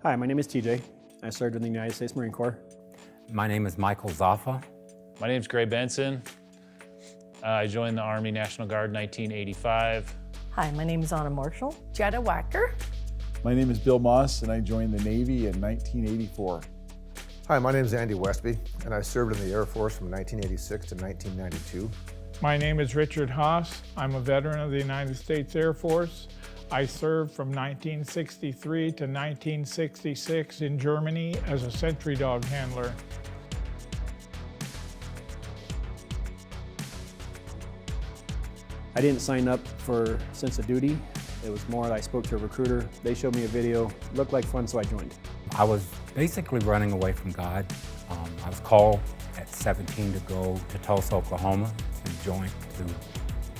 Hi, my name is TJ. I served in the United States Marine Corps. My name is Michael Zaffa. My name is Gray Benson. I joined the Army National Guard in 1985. Hi, my name is Anna Marshall. Jetta Wacker. My name is Bill Moss, and I joined the Navy in 1984. Hi, my name is Andy Westby, and I served in the Air Force from 1986 to 1992. My name is Richard Haas. I'm a veteran of the United States Air Force. I served from 1963 to 1966 in Germany as a sentry dog handler. I didn't sign up for sense of duty. It was more I spoke to a recruiter. They showed me a video, looked like fun, so I joined. I was basically running away from God. I was called at 17 to go to Tulsa, Oklahoma to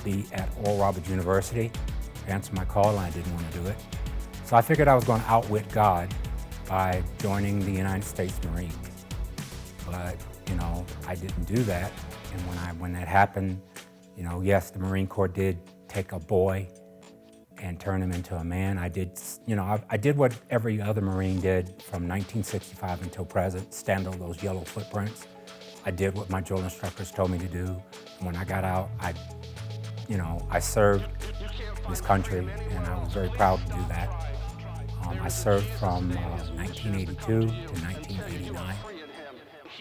be at Oral Roberts University. To answer my call, and I didn't want to do it. So I figured I was going to outwit God by joining the United States Marines. But, I didn't do that. And when that happened, yes, the Marine Corps did take a boy and turn him into a man. I did what every other Marine did from 1965 until present, stand on those yellow footprints. I did what my drill instructors told me to do. And when I got out, I served this country, and I was very proud to do that. I served from 1982 to 1989.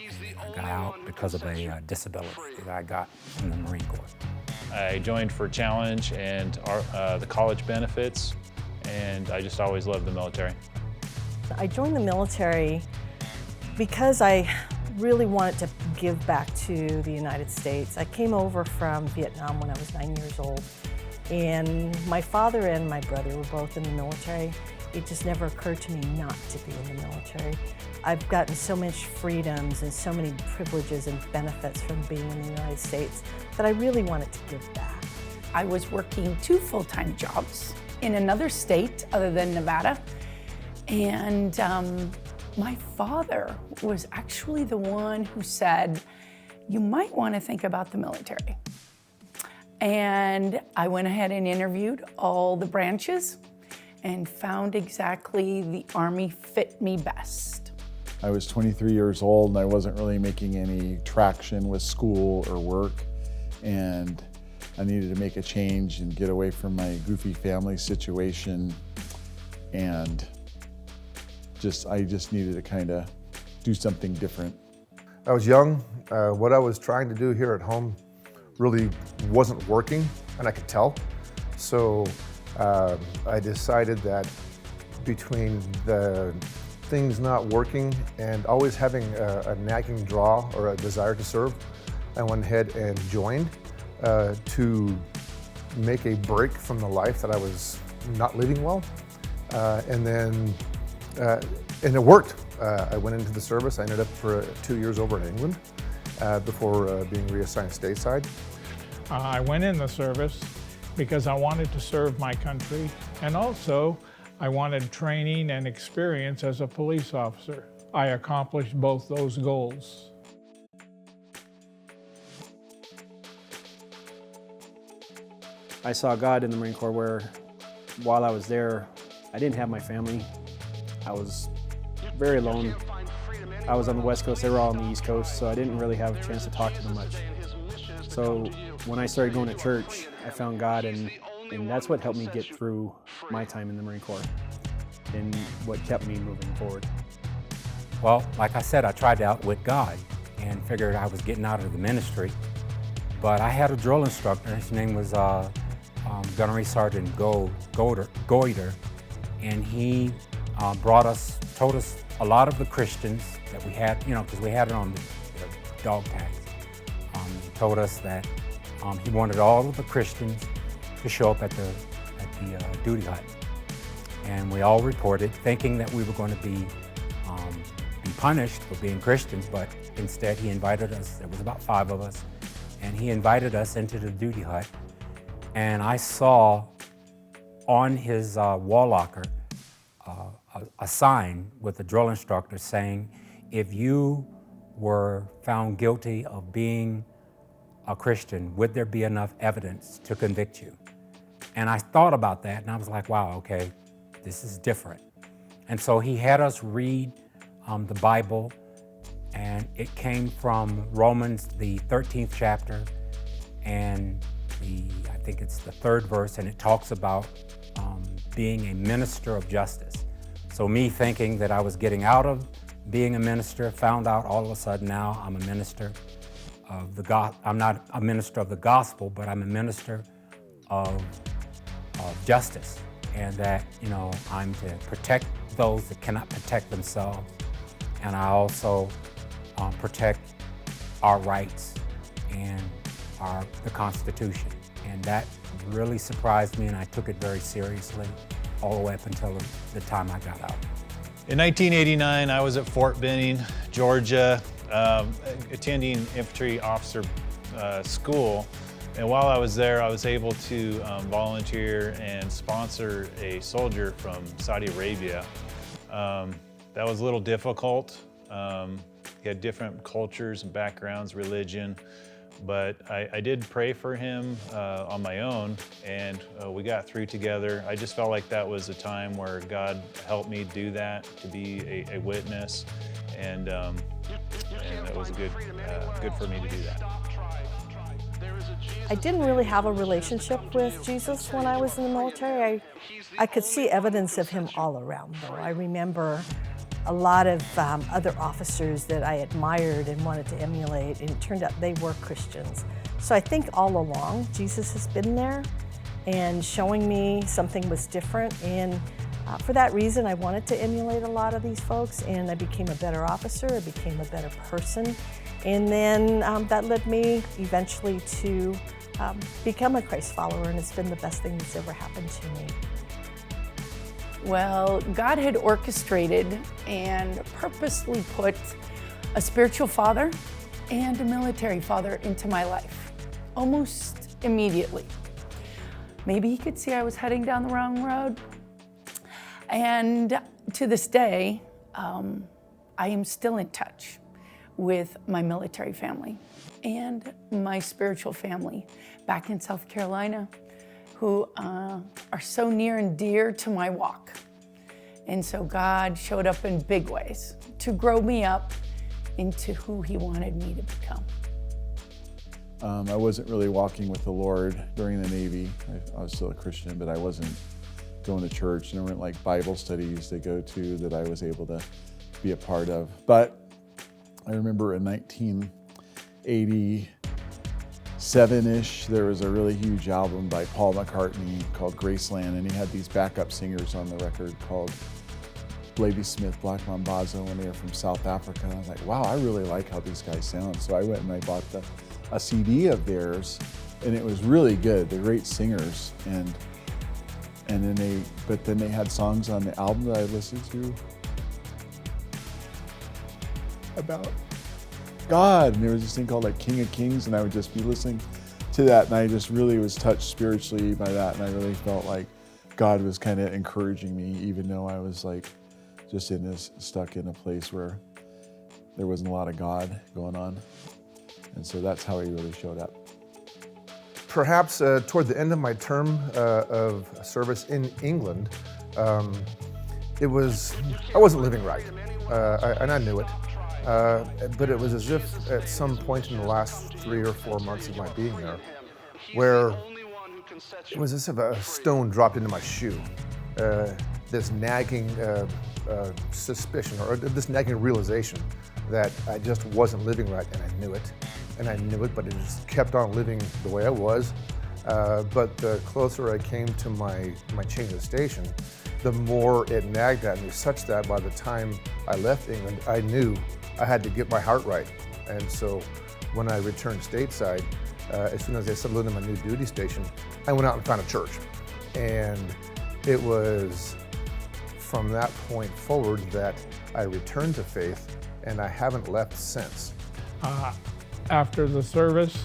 And I got out because of a disability that I got from the Marine Corps. I joined for challenge and the college benefits, and I just always loved the military. I joined the military because I really wanted to give back to the United States. I came over from Vietnam when I was 9 years old, and my father and my brother were both in the military. It just never occurred to me not to be in the military. I've gotten so much freedoms and so many privileges and benefits from being in the United States that I really wanted to give back. I was working 2 full-time jobs in another state other than Nevada. And my father was actually the one who said, you might want to think about the military. And I went ahead and interviewed all the branches and found exactly the Army fit me best. I was 23 years old, and I wasn't really making any traction with school or work, and I needed to make a change and get away from my goofy family situation, and I just needed to kind of do something different. I was young. What I was trying to do here at home really wasn't working, and I could tell. So I decided that between the things not working and always having a nagging draw or a desire to serve, I went ahead and joined to make a break from the life that I was not living well. And it worked. I went into the service. I ended up for 2 years over in England before being reassigned stateside. I went in the service because I wanted to serve my country, and also I wanted training and experience as a police officer. I accomplished both those goals. I saw God in the Marine Corps where, while I was there, I didn't have my family. I was very alone. I was on the West Coast, they were all on the East Coast, so I didn't really have a chance to talk to them much. So when I started going to church, I found God, and that's what helped me get through my time in the Marine Corps and what kept me moving forward. Well, like I said, I tried to outwit God and figured I was getting out of the ministry. But I had a drill instructor. His name was Gunnery Sergeant Goiter, and he told us a lot of the Christians that we had, because we had it on the dog tags. He told us that he wanted all of the Christians to show up at the duty hut. And we all reported, thinking that we were going to be punished for being Christians, but instead he invited us. There was about 5 of us, and he invited us into the duty hut. And I saw on his wall locker a sign with the drill instructor saying, if you were found guilty of being a Christian, would there be enough evidence to convict you? And I thought about that, and I was like, wow, okay, this is different. And so he had us read the Bible, and it came from Romans, the 13th chapter, and I think it's the 3rd verse, and it talks about being a minister of justice. So me thinking that I was getting out of being a minister, found out all of a sudden now I'm a minister of the gospel. I'm not a minister of the gospel, but I'm a minister of justice, and that, you know, I'm to protect those that cannot protect themselves, and I also protect our rights and the Constitution. And that really surprised me, and I took it very seriously all the way up until the time I got out. In 1989, I was at Fort Benning, Georgia, attending infantry officer school. And while I was there, I was able to volunteer and sponsor a soldier from Saudi Arabia. That was a little difficult. He had different cultures and backgrounds, religion, but I did pray for him on my own, and we got through together. I just felt like that was a time where God helped me do that, to be a witness, and it was good for me to do that. I didn't really have a relationship with Jesus when I was in the military. I could see evidence of him all around, though. I remember a lot of other officers that I admired and wanted to emulate, and it turned out they were Christians. So I think all along, Jesus has been there and showing me something was different, and for that reason, I wanted to emulate a lot of these folks, and I became a better officer, I became a better person, and then that led me eventually to become a Christ follower, and it's been the best thing that's ever happened to me. Well, God had orchestrated and purposely put a spiritual father and a military father into my life, almost immediately. Maybe he could see I was heading down the wrong road. And to this day, I am still in touch with my military family and my spiritual family back in South Carolina, who are so near and dear to my walk. And so God showed up in big ways to grow me up into who he wanted me to become. I wasn't really walking with the Lord during the Navy. I was still a Christian, but I wasn't going to church. There weren't like Bible studies to go to that I was able to be a part of. But I remember in 1987-ish, there was a really huge album by Paul McCartney called Graceland, and he had these backup singers on the record called Lady Smith, Black Mambazo, when they were from South Africa. And I was like, wow, I really like how these guys sound. So I went and I bought a CD of theirs, and it was really good. They're great singers, and then they had songs on the album that I listened to about God, and there was this thing called like King of Kings, and I would just be listening to that, and I just really was touched spiritually by that, and I really felt like God was kind of encouraging me, even though I was like just stuck in a place where there wasn't a lot of God going on. And so that's how he really showed up. Perhaps toward the end of my term of service in England, I wasn't living right, and I knew it. But it was as if at some point in the last 3 or 4 months of my being there, where it was as if a stone dropped into my shoe. This nagging suspicion, or this nagging realization that I just wasn't living right, and I knew it. And I knew it, but it just kept on living the way I was. But the closer I came to my change of station, the more it nagged at me, such that by the time I left England, I knew I had to get my heart right. And so when I returned stateside, as soon as I settled into my new duty station, I went out and found a church. And it was from that point forward that I returned to faith, and I haven't left since. After the service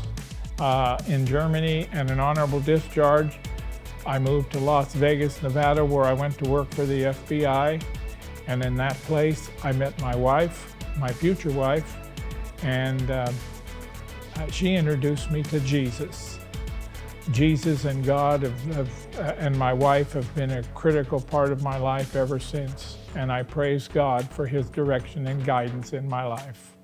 in Germany and an honorable discharge, I moved to Las Vegas, Nevada, where I went to work for the FBI. And in that place, I met my wife, my future wife, and she introduced me to Jesus. Jesus and God and my wife have been a critical part of my life ever since, and I praise God for His direction and guidance in my life.